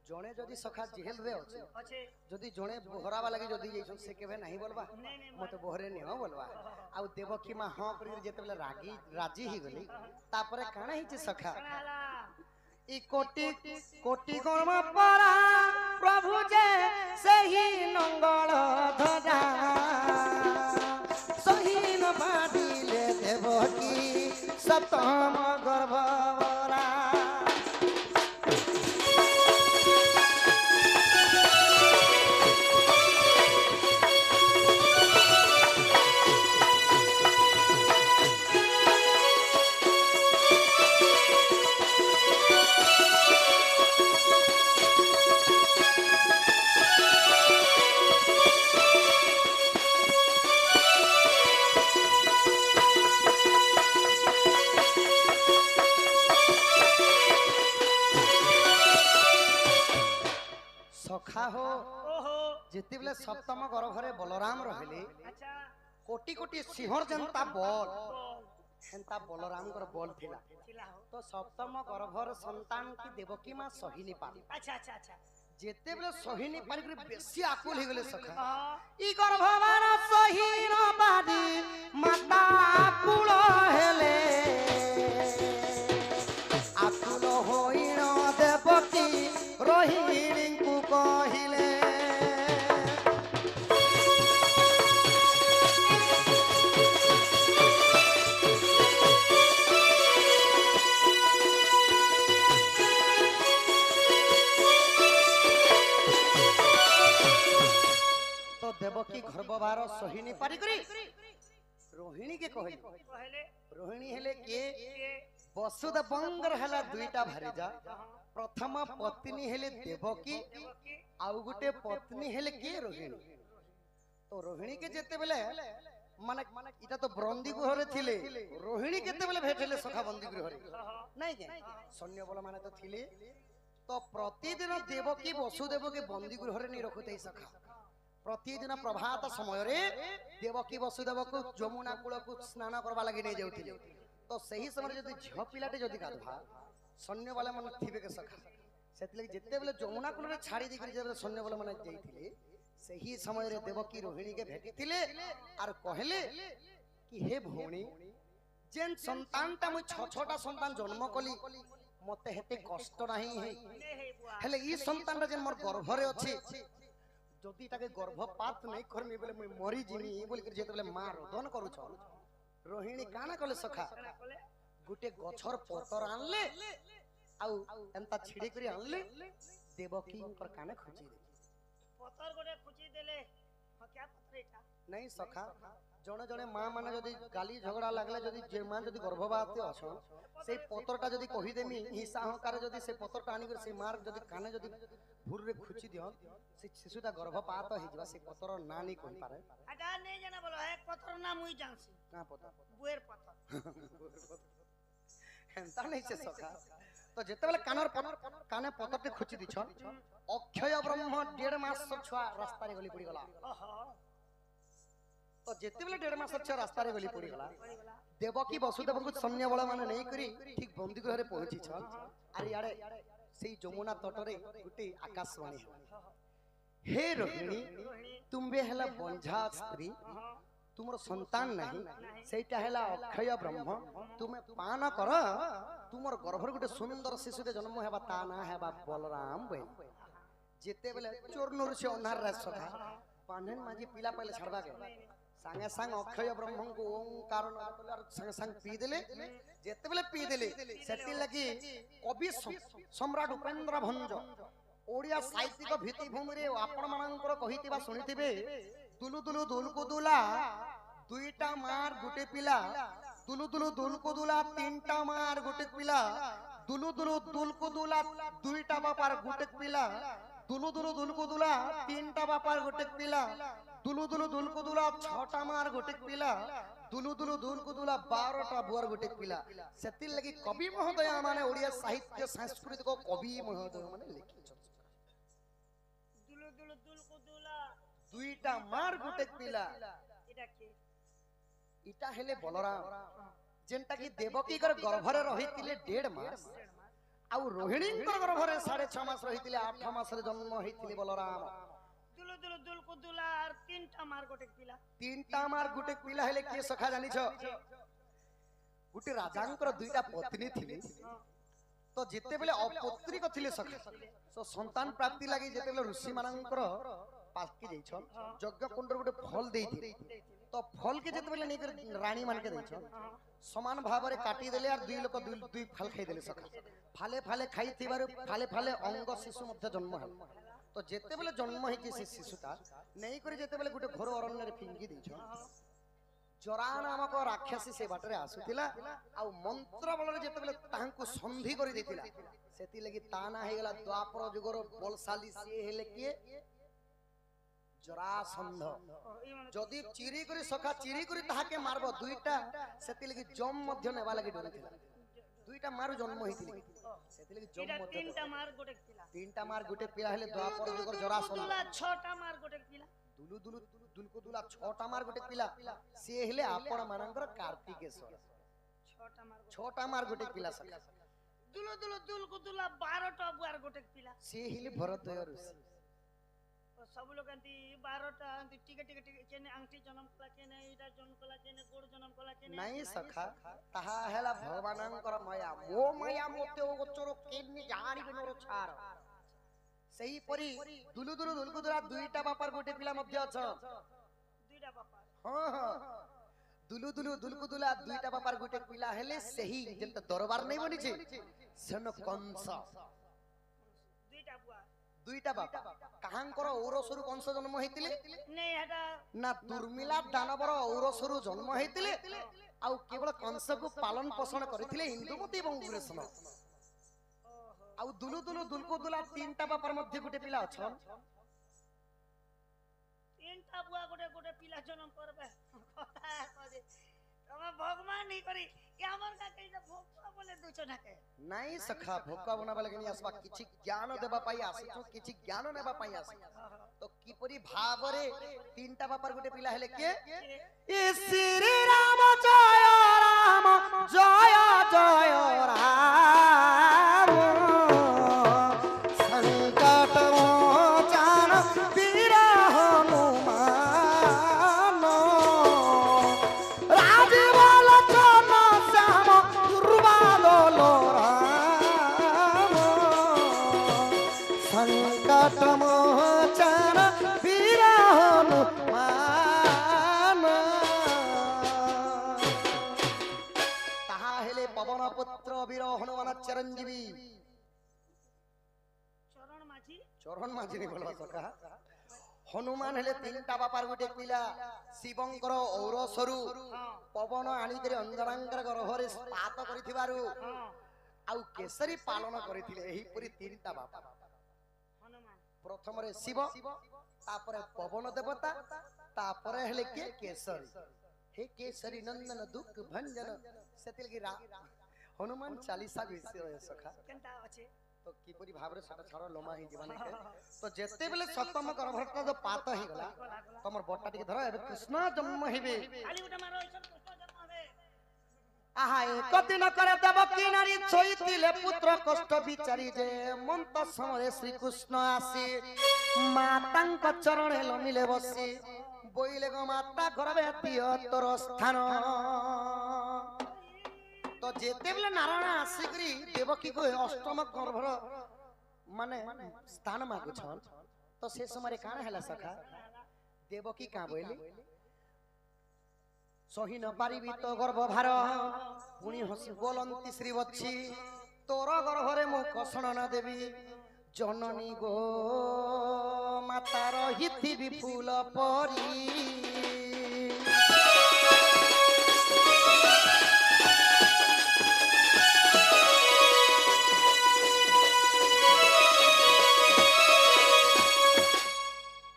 जणे जदी सखा जेल रे अछि जदी जणे बोहरावा लागि जदी जइसन से केबे नाही बोलबा मते बोहरे नि हो बोलबा आ देवकी मा हां करी जेते बेले राजी ही गली तापरे काना हिचे सखा इ कोटि कोटि कर्म परा प्रभु जे सही नंगल धरा सही न बादिले देवकी सतम गर्भवरा सखा हो जिते बेले सप्तम गर्भरे बलराम रहले कोटि कोटि सिंहर जनता बल हेंता बलराम कर बल थिला तो सप्तम गर्भर संतान की देवकी मां सहिनी पाली अच्छा अच्छा अच्छा जेते बेले सहिनी पाली कर बेसी आकुल हे गेले सखा ई गर्भवान सहिन बादी माता आकुल हेले आकुल होइण देवकी रोहिणी को कहिले तो देवकी गर्भभार सहिनी पारी करी रोहिणी के कहले कहले रोहिणी हेले के के वसुदेवंगर हेला दुईटा भारीजा प्रथम पत्नी हेले देवकी देवकी आउ गुटे पत्नी हेले के रोहिणी तो रोहिणी के जेते बेले माने इटा तो बंदी गृहरे थिले रोहिणी केते बेले भेटेले सखा बंदी गृहरे नहीं के सैन्य बल माने तो थिले तो प्रतिदिन देवकी वसुदेव के बंदी गृहरे नहीं रखुते सखा प्रतिदिन प्रभात समय रे देवकी वसुदेव को जमुना कूल को स्नान करबा लगी नहीं जाउथिले तो सही समय जदी झ पिलाटे जदी गाधवा सैन्य वाला मन थिबे के सखा सेतले जेते बेले जमुना कूल रे छाड़ी दी करी जेते सैन्य वाला मन जाइथिले सही समय रे देवकी रोहिणी के भेटिथिले आर कहले कि हे भौणी जेन संतानटा मु छ छटा संतान जन्म कली मते हेते कष्ट नाही है ने हे बुआ हेले ई संतानटा जेन मोर गर्भरे अछि जदि ताके गर्भपात नहीं करमी बोले मु मरी जिमी बोली कर जेते बेले मां रोदन करू छ रोहिणी काना कले सखा कना कले गुटे गछर पतर आनले आउ एंता छिड़ी करी आनले देवकी पर काने खोजी दे पतर गोटे खुची देले ह क्या पत्र एटा नहीं सखा जने जने मां माने जदी गाली झगड़ा लागले जदी जे मां जदी गर्भवती अछन से पतरटा जदी कहि देमी हिस्सा अहंकार जदी से पतरटा आनी कर से मार जदी काने जदी भूर रे खुची दिहन से शिशुटा गर्भपात हि जबा से पतर नानी कोन पारे आटा नहीं जाना बोलो एक पत्र ना मुई जानसी का पता बुएर पत्र हेंता नहीं से सखा तो जेते बेले काने पतरटे खुची दिछन अक्षय ब्रह्म 1.5 मास छुआ रास्ता रे गली पड़ी गला ओहो तो जेते बेले 1.5 मास छुआ रास्ता रे गली पड़ी गला पड़ी गला देवकी वसुदेव को सैन्य बल माने नहीं करी ठीक बंदी गृह पहुंची छन अरे यारे सेई जमुना तटरे गुटी आकाशवाणी हे रोहिणी रोहिणी तुम्बे हला बंझा स्त्री तुमर संतान नहीं सेटा हला अक्षय ब्रह्म तुमे पान कर तुमर गर्भर गुटे सुंदर शिशुते जन्म हेबा ता ना हेबा बलराम बे जेते बेले चोरनुर से अनहार रे सखा पानन माजी पीला पहले छड़बा के संगे संग अक्षय ब्रह्म को ओंकार नगर संगे संग पी देले जेते बेले पी देले सेति लगी कवि सम्राट उपेंद्र भंज ओडिया साहित्यिक भित्ति भूमि रे आपण मानकर कहितिबा सुनितिबे दुलु दुलु दुलको दुला दुईटा मार गुटे पिला दुलु दुलु दुलको दुला तीनटा मार गुटे पिला दुलु दुलु दुलको दुला दुईटा बापार गुटे पिला दुलु दुलु दुलको दुला तीनटा बापार गुटे पिला दुलु दुलु दुलको दुला छटा मार गुटे पिला दुलु दुलु दुलको दुला 12टा बुआर गुटे पिला सेति लगी कवि महोदय माने ओडिया साहित्य सांस्कृतिक कवि महोदय माने लिखि दुलु दुलु दुल को दुला दुईटा मार गुटे पिला एटा के इटा हेले बलराम जेंटा की देवकी कर गर्भरे रहितिले 1.5 मास आउ रोहिणी कर गर्भरे 6.5 मास रहितिले 8 मास रे जन्म होइतिले बलराम दुलु दुलु दुल को दुला और तीनटा मार गोटे पिला तीनटा मार गुटे पिला हेले के सखा जानि छ गुटे राजांकर दुईटा पत्नी थिले तो जेते बेले अपौत्रिक थिले सखा सो संतान प्राप्ति लागि जेते बेले ऋषि मानकर पालकी जाइछन यज्ञ कुंड गुटे फल देइथि तो फल के जेते बेले नेकर रानी मान के दैछन समान भाव रे काटी देले और दुई लोक दुई फल खाई देले सखा फाले फाले खाई थिबार फाले फाले अंग शिशु मध्य जन्म हल तो जेते बेले जन्म हे से शिशुटा नहीं करी जेते बेले गुटे घोर अरण्य रे फिंगी दैछन जरा नामक राक्षसी से बाटरे आसुतिला आ मंत्र बल रे जेते बेले तांको संधि करी देतिला सेति लगी ताना हे गेला द्वापर जुगर बलशाली से हेले के जरासंध जदि चिरी करी सखा चिरी करी ताहाके मारबो दुईटा सेति लगी जम मध्य नेबा लगी डरिथिला दुईटा मारु जन्म होइतिले सेति लगी जम एटा मध्य तीनटा मार गोटे पिला तीनटा मार गुटे पिला हेले द्वापर जुगर जरासंध दुला छटा मार गोटे पिला दुलु दुलु दुलको दुला छटा मार गुटे पिला से हेले आपण मानकर कार्तिकेश्वर छटा मार गुटे पिला सखा दुलु दुलु दुल को दुला 12टा बुआर गोटे पिला से हेले भरतय ऋषि तो सब लोग अंती 12टा अंती टिके टिके टिके केने अंगठी जन्म कला केने इटा जन्म कला केने गोड़ जन्म कला केने नहीं सखा ताहा हेला भगवानंकर माया मो माया मोते ओ गोचर केनि जानि बिनोर छार सही परी दुलु दुलु दुलको दुला दुईटा बापार गोटे पिला मध्य अछ दुईटा बापार हां हां दुलु दुलु दुलको दुला दुईटा बापार गोटे पिला हेले सही जेंत दरबार नहीं बनी छे सन कंस दुईटा बुआ দুইটা বাপা কাহাঙ্কর ঔরসରୁ କଂସ ଜନ୍ମ ହେଇଥିଲେ नहीं हटा ନା ଦୁର୍ମିଳା ଦାନବର ଔରସରୁ ଜନ୍ମ ହେଇଥିଲେ ଆଉ କେବଳ କଂସକୁ ପାଳନ ପୋଷଣ କରିଥିଲେ ଇନ୍ଦୁମତି ଏବଂ ଉଗ୍ରସେନ ଆଉ ଦୁଲୁ ଦୁଲୁ ଦୁଲକୁ ଦୁଲା ତିନଟା ବାପାର ମଧ୍ୟ ଗୋଟେ ପିଲା ଅଛନ୍ तीन टा बुआ गोटे गोटे पिला जन्म करबे कथा कजे तमे भगवान नहीं करी ये हमर का कहीं भोग बोले दुचो ढाके ନାଇଁ ସଖା ଭୋକା ବନାବା ଲାଗି ଆସିବା କିଛି ଜ୍ଞାନ ଦେବା ପାଇଁ ଆସିଛୁ କିଛି ଜ୍ଞାନ ନେବା ପାଇଁ ଆସିଛୁ ତ କିପରି ଭାବରେ ତିନଟା ବାପାର ଗୋଟେ ପିଲା ହେଲେ କିଏ ଏ ଶ୍ରୀ ରାମ ଜୟ ଜୟ ରାମ ସଂକଟ ମୋଚନ ବୀର ହନୁମାନ ରାଜୀବ ଲୋଚନ ଶ୍ୟାମ ଦୁର୍ବାଦଲ ରାମ ସଂକଟ ମୋଚନ ବୀର ହନୁମାନ ତାହା ହେଲେ ପବନ ପୁତ୍ର ବୀର ହନୁମାନ ଚିରଞ୍ଜୀବୀ चरण माझी ଚରଣ ମାଝିରେ ବୋଲବା ସକା ହନୁମାନ ହେଲେ ତିନଟା ବାପାର ଗୋଟେ ପିଲା ଶିବଙ୍କର ଔରସରୁ ପବନ ଆଣିକରି ଅଞ୍ଜନାଙ୍କର ଗର୍ଭରେ ସ୍ପାତ କରିଥିବାରୁ ଆଉ କେଶରୀ ପାଳନ କରିଥିଲେ ଏହିପରି ତିନଟା ବାପା हनुमान ପ୍ରଥମରେ ଶିବ ତାପରେ ପବନ ଦେବତା ତାପରେ ହେଲେ କିଏ କେଶରୀ हे केसरी नंदन दुख भंजन सेतिलगी हनुमान 40 विषय सखा केनता अछि तो किपरि भाबरे सटा छड़ लोमा ही जीवन के तो जेते बेले सप्तम गर्भटा जो पात ही गला तमर बट्टा टिके धर एबे कृष्ण जन्म हेबे खाली उठा मारो ईश्वर कृष्ण जन्म हेबे आहा एक दिन करे देवकी नारी छोइतिले पुत्र कष्ट विचारी जे मंत समय श्री कृष्ण आसी मातांक चरण लमिले बसी बोइले गो माता करबे तिय तोर स्थान तो जेते बेले नारायण आसीकरी देवकी को अष्टम गर्भर माने स्थान मागु छन तो से समय कान हैला सखा देवकी का बोइले सही न पारिबी तो गर्भ भार पुणी हसी बोलंती श्री बच्ची तोर गर्भरे मु कषण न देवी जननी गो माता रहिथि विपुल परी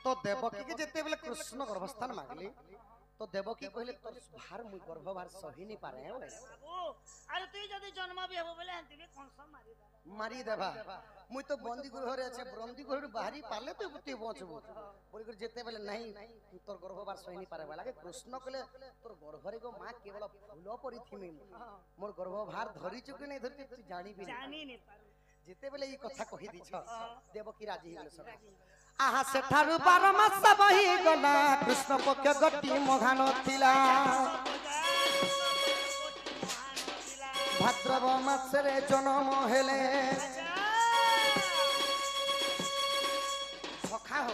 तो देवकी के जेते बेले कृष्ण गर्भस्थान मागली तो देवकी कहले तोर भार मु गर्भभार सही नहीं पारे बाबू अरे तू जदी जन्म भी हेबो बोले हंती भी कोन सा मारी देबा मुई तो बंदी गृह रे আছে बंदी गृह बाहरी पाले तो बुती बचबो बोली कर जेते बेले नहीं तोर गर्भभार सही नहीं पारे लागे कृष्ण कहले तोर गर्भरे गो मां केवल फूल परी थिमी मोर गर्भभार धरि चुके नहीं धरि तू जानी भी जानी नहीं पारू जेते बेले ई कथा कहि दी छ देवकी राजी हिल सब आहा सेठारु 12 मास बही गला कृष्ण पक्ष गट्टी मघान थिला भाद्रव मासरे जन्म हेले सखा हो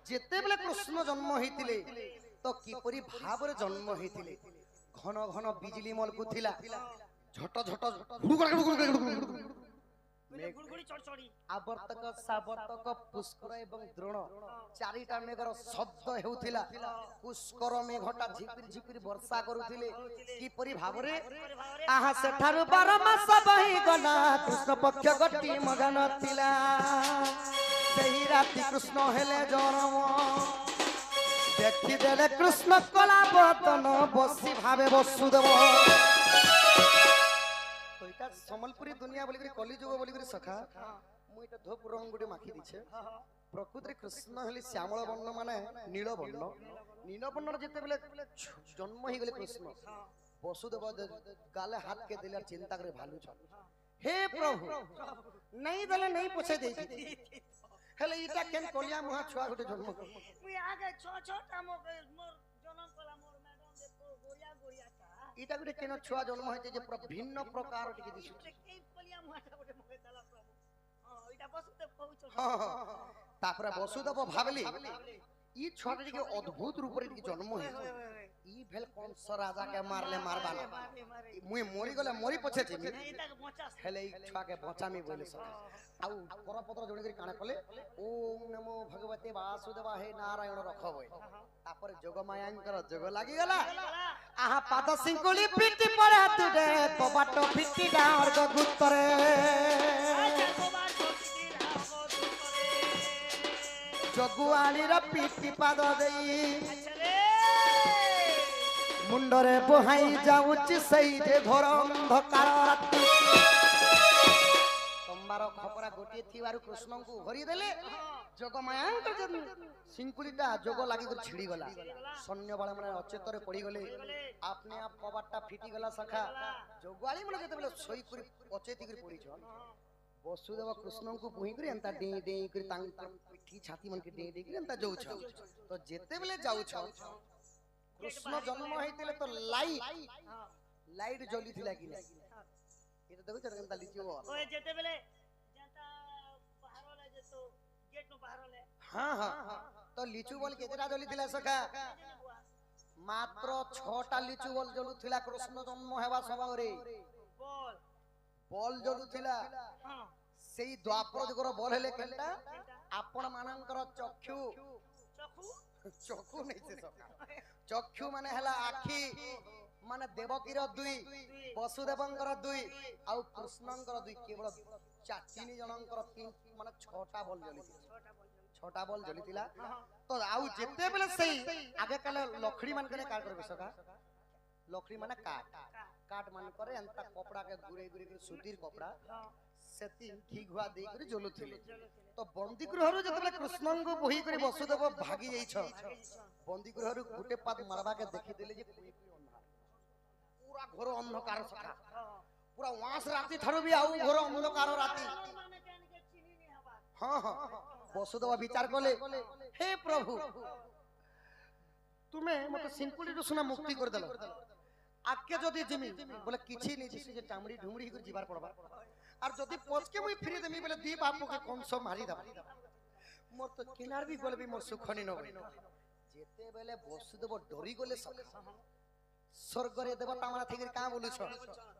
जेते बेले कृष्ण जन्म हेतिले तो किपरि भाबरे जन्म हेतिले घन घन बिजली मलकु थिला झट झट गुड़गुड़ी चढ़चड़ी आवर्तक सावर्तक पुष्कर एवं द्रोण चारिटा मेघर शब्द हेउथिला पुष्कर मेघटा झिपिर झिपिर वर्षा करूथिले किपरि भाबरे आहा सेठारु 12 मास बही गला कृष्ण पक्ष गट्टी मगन थिला सेही राति कृष्ण हेले जन्म देखि देले कृष्ण कला बदन बसी भावे वसुदेव तो इटा समलपुरी दुनिया बोली कली जुग बोली सखा मु इटा धोप रंग गुटे माखी दिछे प्रकृति कृष्ण हेली श्यामल वर्ण माने नील वर्ण जेते बेले जन्म ही गेले कृष्ण वसुदेव गाले हाथ के दिले चिंता करे भालू छ हे प्रभु नहीं दले नहीं पूछे देई हेले इटा केन कोलिया मुहा छुआ गुटे जन्म मुई आगे छोटा मोर जन्म कला मोर मैडम जे गोरिया गोरिया का इटा गुटे केन छुआ जन्म होते जे भिन्न प्रकार टिके दिसु के कोलिया मुहाटा गोटे मोके दला प्रभु हां इटा वसुदेव कहू छ हां तापर वसुदेव भाबली ई छुआ टिके अद्भुत रूप रे टिके जन्म होय ଇ भेल कंस राजा के मारले मारबाला मारे मुई मरी गले मरी पछे जिमी नहीं तक बचा हेले ई छुआ के बचामी बोले सब आउ करपत्र जोड़ी करी काना कले ओम नमो भगवते वासुदेवाय नारायण रखबे तापर जोगमायांकर जोग लागी गला आहा पाद सिंकुली पिटी पड़े तुडे कबाट फिटी डार गो गुत्तरे जगुआली र पिटी पाद देई मुंडरे बोहाई जाउची सही जे घोर अंधकार राति तंबार खपरा गोटे थिवारु कृष्ण को हरि देले जगमायांकर जे सिंकुलीटा जोग लागी कर छिड़ी गला सैन्य बळ माने अचेतरे पड़ी गले आपने आप कबाटटा फिटी गला सखा जोगवाली माने जते बेले सोई करी अचेती करी पड़ी छ वसुदेव कृष्ण को बुही करी अंता डे डे करी तांग पिठी छाती मन के डे डे करी अंता जाउ छ तो जेते बेले जाउ छ कृष्ण जन्म होइतिले तो लाइट जली थिला कि नहीं ये तो देखो चरकंता लिचियो ओए जेते बेले जता बाहर ले जे तो गेट नु बाहर ले हां तो लिचू बॉल केतेटा जली थिला सखा मात्र 6टा लिचू बॉल जलु थिला कृष्ण जन्म हेबा समय रे बॉल जलु थिला हां सेई द्वापर जुगर बॉल हेले केलटा आपण मानकर चक्षु चक्षु नहीं से सखा चक्षु माने हला आखी माने देवकीर दुई वसुदेवंकर दुई आउ कृष्णंकर दुई केवल चाचिनी जनंकर तीन माने 6टा बॉल जली 6टा बॉल जली थिला तो आउ जेते बेले सही आगे काले लखड़ी मान कने काट करबे सका लखड़ी माने काट मान करे अंता कपड़ा के गुरे गुरे के सुतीर कपड़ा सेती ठीक हुआ देई करी जलु थिले तो बंदी गृहरु जतले कृष्णन को बही करी वसुदेव भागी जाई छ बंदी गृहरु गुटे पात मारबा के देखि देले जे पूरा घोर अंधकार सखा पूरा वास राती थारो भी आउ घोर अंधकार राती हां वसुदेव विचार कले हे प्रभु तुमे मते सिंकुली सुना मुक्ति कर देलो आके जदी जिमी बोले किछि नै जिसे जे टामड़ी ढुमड़ी कर जीवार पड़बा और जदी पच के मुई फ्री देमी बोले दी बापू के कंस मारी दबा मोर तो किनार भी गोल भी मोर सुखनी न होई जेते बेले वसुदेव डरी गले सखा स्वर्ग रे देवता माने थिगिर का बोलु छ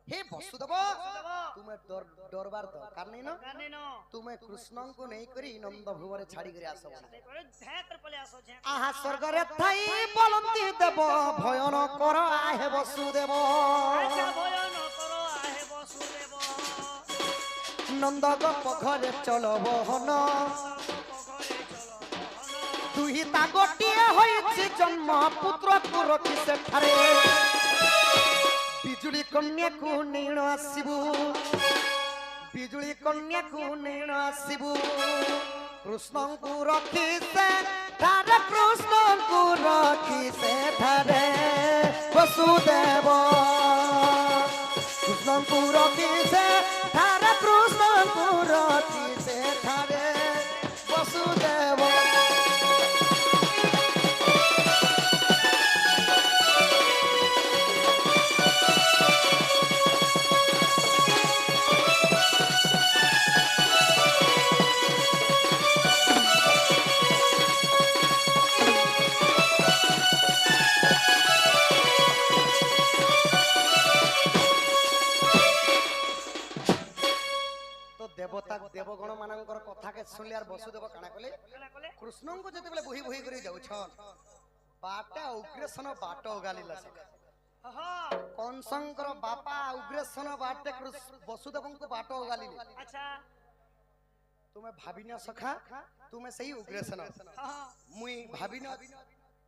हे वसुदेव तुमे डरबार दरकार नै न तुमे कृष्ण को नहीं करी नंद भुवर छाड़ी करे आसो आहा स्वर्ग रे थाई बोलंती देव भय न कर आहे वसुदेव अच्छा भय न करो आहे वसुदेव नंद गप घरे चलो बहन तुही ता गोटिए होइछि जन्म पुत्र को रखि से ठारे बिजुली कन्या को नेण आसीबू बिजुली कन्या को नेण आसीबू कृष्ण को रखि से ठारे कृष्ण को रखि से ठारे वसुदेव कृष्ण को रखि से ठारे कृष्ण को रखि से ठारे वसुदेव देवता देवगण मानकर कथा के सुनले आर वसुदेव काना कले कृष्ण को जते बेले बही बही करी जाउ छ बाटा उग्रसेन बाट गालिला सखा कंसंकर बापा उग्रसेन बाटे वसुदेव को बाट गालिले अच्छा तुमे भाबिना सखा तुमे सही उग्रसेन मुई भाबिना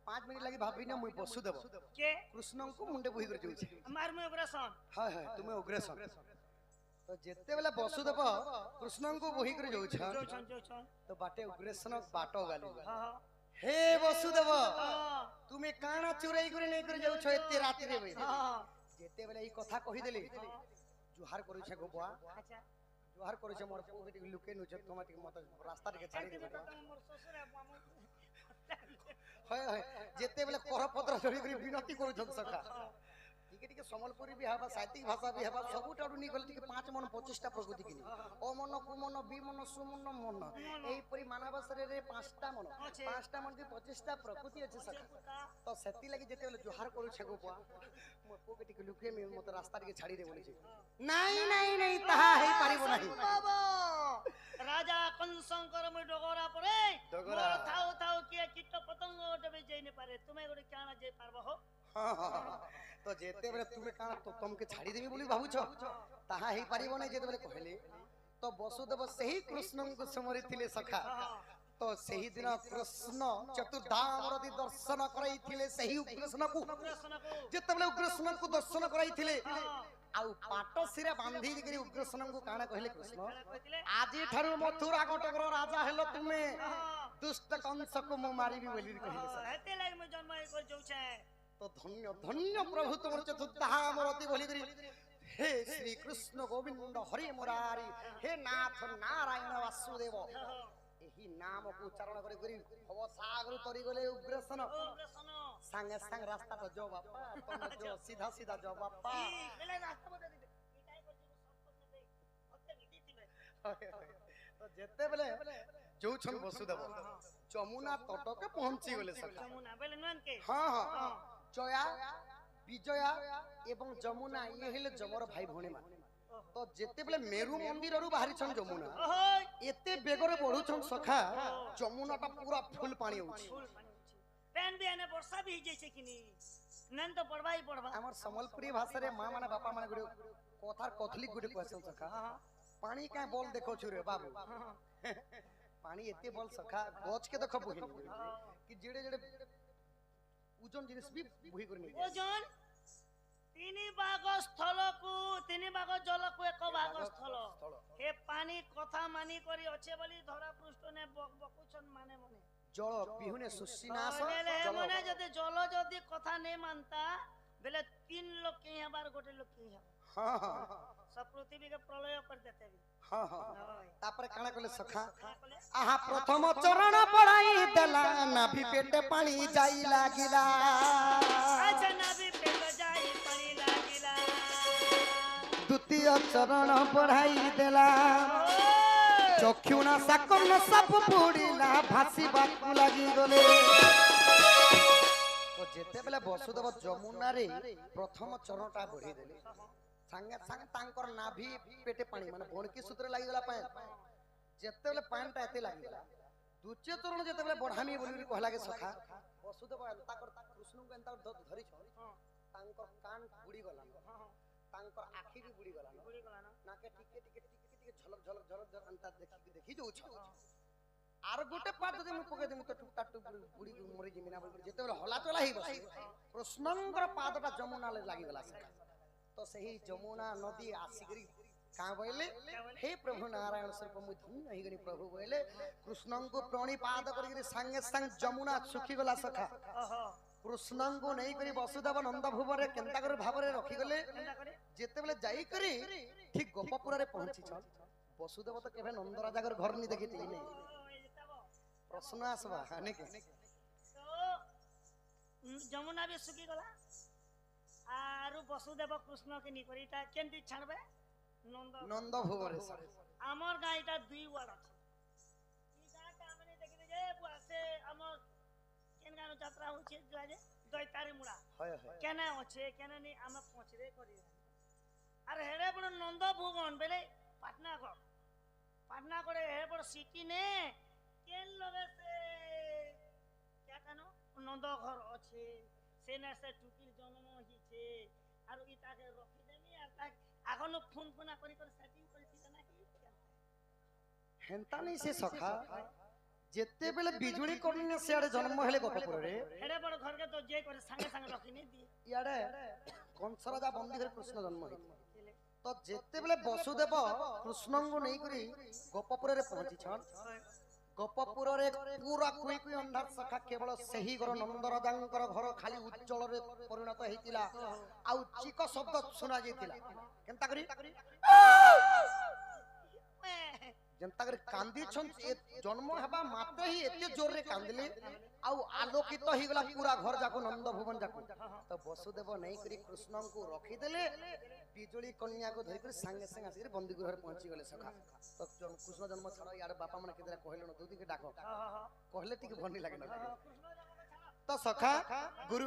5 मिनिट लागि भाबिना मुई वसुदेव के कृष्ण को मुंडे बही करी जाउ छ मार में उग्रसेन हां हां तुमे उग्रसेन तो जेते बेला वसुदेव कृष्ण को बही कर जाउ छ तो बाटे उग्रसेन बाटो गाली हे वसुदेव तुमे काना चुराई करे नै कर जाउ छ एते राति रे बे जेते बेला ई कथा कहि देली जुहार करू छ गोबा अच्छा जुहार करू छ मोर पोके लुके नु छ तोमा मत रास्ता के छाड़ी दे मोर ससुर मामू हाय हाय जेते बेला करपत्र चढ़ी करी विनती करू छ सखा ठीक ଟିକେ ସମ୍ବଲପୁରୀ ବି ହେବା ସାହିତ୍ୟିକ ଭାଷା ବି ହେବା ସବୁଠାରୁ ନେଇ ଗଲେ ଟିକେ 5 ମନ 25ଟା ପ୍ରକୃତି କିନି ଅମନ କୁମନ ବିମନ ସୁମନ ମନ ଏଇପରି ମାନବ ଶରୀରରେ 5ଟା ମନ 5ଟା ମନ 25ଟା ପ୍ରକୃତି ଅଛି ସଖା ତ ସେତି ଲାଗି ଯେତେବେଳେ ଜୁହାର କରୁଛେ ଗୋପା ମୋ ପୁଅକେ ଟିକେ ଲୁକେ ମତେ ରାସ୍ତା ଟିକେ ଛାଡ଼ି ଦେ ବୋଲିଛି ନାଇଁ ନାଇଁ ନାଇଁ ତାହା ହେଇ ପାରିବ ନାହିଁ রাজা কংসঙ্কর মুই ডগরা পরে ডগরা। মোর থাও থাও কিয়ে কীট পতঙ্গ ডবে যাই নে পারে তুমি গোটে কানা যাই পারবো হো তো যেতেବେଳେ ତୁମେ କାଣା ତମକେ ଛାଡ଼ିଦେବି ବୋଲି ଭାବୁଛ ତାହା ହେଇପାରିବ ନାହିଁ ଯେତେବେଳେ କହିଲେ ତ ବସୁଦେବ ସେହି କୃଷ୍ଣଙ୍କୁ ସ୍ମରିଥିଲେ ସଖା ତ ସେହି ଦିନ କୃଷ୍ଣ ଚତୁର୍ଧାମର ଦର୍ଶନ କରାଇଥିଲେ ସେହି ଉଗ୍ରସେନକୁ ଯେତେବେଳେ ଉଗ୍ରସେନକୁ ଦର୍ଶନ କରାଇଥିଲେ ଆଉ ପାଟ ଶିରା ବାନ୍ଧି କରି ଉଗ୍ରସେନଙ୍କୁ କାଣା କହିଲେ କୃଷ୍ଣ ଆଜି ଠାରୁ ମଥୁରା କଟକର ରାଜା ହେଲ ତୁମେ ଦୁଷ୍ଟ କଂସକୁ ମୁଁ ମାରିବି ବୋଲି କହିଲେ ସଖା হেতে লাগি মুই জন্ম এই করে যাউছে तो धन्य धन्य प्रभु तुम चतुर्धामरति बोली हे श्री कृष्ण गोविंद हरि मुरारी हे नाथ नारायण वासुदेव एही नाम को उच्चारण करी करी भव सागर तरी गले उग्रसेन संगे संग रास्ता तो जो बापा तुम जो सीधा सीधा जो बापा বেলে রাস্তা বদে দিবে এটাই করছি সব কিছু দেই ওতে বিধি দিবে तो जेते बेले जो छन वसुदेव जमुना तट के पहुंची गले सखा যমুনা বেলে নন কে हां हां जया विजया एवं जमुना ये हेले जमर भाई भोणी मान तो जेते बेले मेरु मंदिर रु बाहरी छन जमुना ওহই एते बेगरे बढ़ु छन सखा जमुना ता पूरा फुल पानी होछि ফুল পানি হচ্ছে পেন বি এনে বর্ষা বি যাইছে কিনি নন তো পড়বাই পড়বা हमर समलपुरी भाषा रे मां माने बापा माने गुडे कथार कथलिक गुडे कहसन सखा पानी का बोल देखो छु रे बाबू पानी एते बोल सखा गच के देखो बुही कि जेडे जेडे ওজন জিনিস বি বুহি করে নিয়ে ওজন তিনি ভাগ স্থলকু তিনি ভাগ জলকু এক ভাগ স্থল হে পানি কথা মানি করি আছে বলি ধরা পৃষ্ঠ নে বকুছন মানে মনে জল বিহুনে সুসিনাশ বেলে জল মনে যদি জল যদি কথা নে মানতা বেলে তিন লোক কে হবার গোটে লোক কে হবার हां हां सब पृथ्वी के प्रलय कर देते भी हां हां तापरे काना कले सखा बोले आहा प्रथम चरण पढ़ाई देला नाभि पेटे पानी जाई लागिला अच्छा नाभि पेट जाई पानी लागिला द्वितीय चरण पढ़ाई देला चक्षुना साकन सब पुड़ीला भासी बाकू लागी गले तो जेते बेले वसुदेव जमुना रे प्रथम चरणटा बढ़ी देले संगे संग तांकर नाभि पेटे पानी माने भणकी सूत्र लागि गला पाए जेते बेले पानटा एते लागि गला द्वितीय चरण जेते बेले बढ़ामी बोली कहला के सखा वसुदेव एंता कर कृष्ण को एंता धरि छ तांकर कान बुड़ी गला तांकर आखि भी बुड़ी गला बुड़ी गला ना नाके टिके टिके टिके टिके झलक झलक झलक अंता देखि जो छ आर गोटे पाट जदि मु पके देमु तो टुकटा टुक बुड़ी मरि जिमिना बोली जेते बेले हला चला ही बस कृष्णंकर पादटा जमुना ले लागि गला सखा तो सही जमुना नदी आसिकरी का बोले हे प्रभु नारायण स्वरूप मु धन्य ही गनी प्रभु बोले कृष्णन को प्रणिपात करी संगे संग जमुना सुखी गला सखा ओहो कृष्णन को नहीं करी वसुदेव नंद भुवन रे केंता कर भाबरे रखी गले केंता करे जेते बेले जाई करी ठीक गोपपुर रे पहुंची छ वसुदेव तो केबे नंद राजा कर घर नहीं देखि नहीं प्रश्न आसबा हाने के तो जमुना भी सुखी गला आरु वसुदेव कृष्ण के निकरिटा केंती छाड़बे नंद भुवन रे आमर गाइटा दुई वार আছে ई गाटा हमने देखि जे बुआसे हमर केन गानो यात्रा होचे जे दैतारी मुड़ा हाय हाय केने होचे केने नि हम पहुंचरे करी अरे हेरे बड़ नंद भुवन बेले पाटना करे हे बड़ सिटी ने केन लगे से क्या कानो नंद घर আছে सेना से टुकिर जन्म हिचे आरो इताके रखि देमी आ आगनो फोन फोना करी सेटिंग करती ना कि हेंता नहीं से सखा जेते बेले बिजुली कोने सियाडे जन्म हेले गोपपुर रे हेरे बड़ घर के तो जे करे संगे संगे रखि नहीं दी याडे कंस राजा बंदी घर कृष्ण जन्म हे तो जेते बेले वसुदेव कृष्णन को नहीं करी गोपपुर रे पहुंची छन गोपपुर रे पूरा कुई कुई अंधार सखा केवल सही घर नंद राजांकर घर खाली उज्जवल रे परिणत हेतिला आ चिक शब्द सुना जेतिला केनता करी जनता कर कांदी छन जन्म हेबा मात्र ही एते जोर रे कांदले आउ आलोकित तो ही गला पूरा घर जाको नंद भवन जाको तो वसुदेव नहीं करी कृष्ण को रखी देले बिजुली कन्या को धरि कर संगे संगे आसी बंदी गृह रे पहुंची गले सखा तो कृष्ण जन्म छाड़ यार बापा मन केदरा कहले न दूधी के डाको कहले टिके भनी लागे न तो सखा गुरु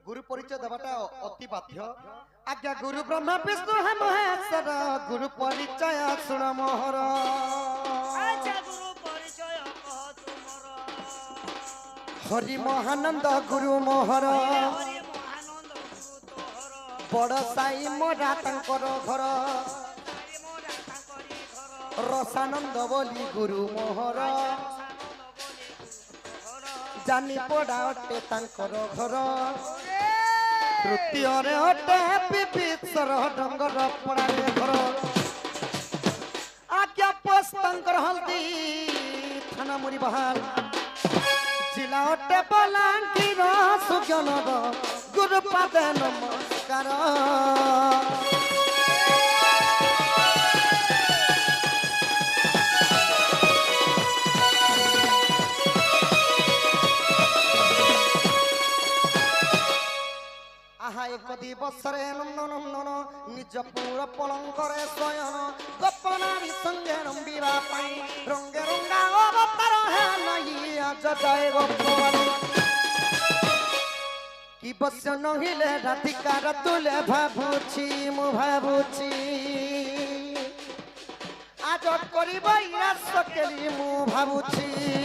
गुरु परिचय देवाटा अति बाध्य आज्ञा गुरु ब्रह्मा विष्णु है महेश्वर गुरु परिचय सुन मोहर अच्छा गुरु परिचय कह तुमर हरि महानंद गुरु मोहर हरि महानंद गुरु तोहर बड़ साई मोरा तांकर घर हरि मोरा तांकरी घर रसानंद बोली गुरु मोहर सानंद बोली गुरु तोहर जानी पड़ा अटे तांकर घर तृतीय रे अटे विभीषर डंगर पड़ा घर आज्ञा पोस तांकर हल्दी थाना मुरी बहाल जिला अटे बलांगीर सुजनर गुरु पादे नमस्कार आहा एक दिवसरे नंदन निज पूर पलंकरे शयन गोपनारी संगे रंबिरा पाई रंगे रंगा अवतार है नहीं आज जाए गोपन कि बस नहिले राधिकार तुले भाबुची मु भाबुची आज करिबा इरा सकेली मु भाबुची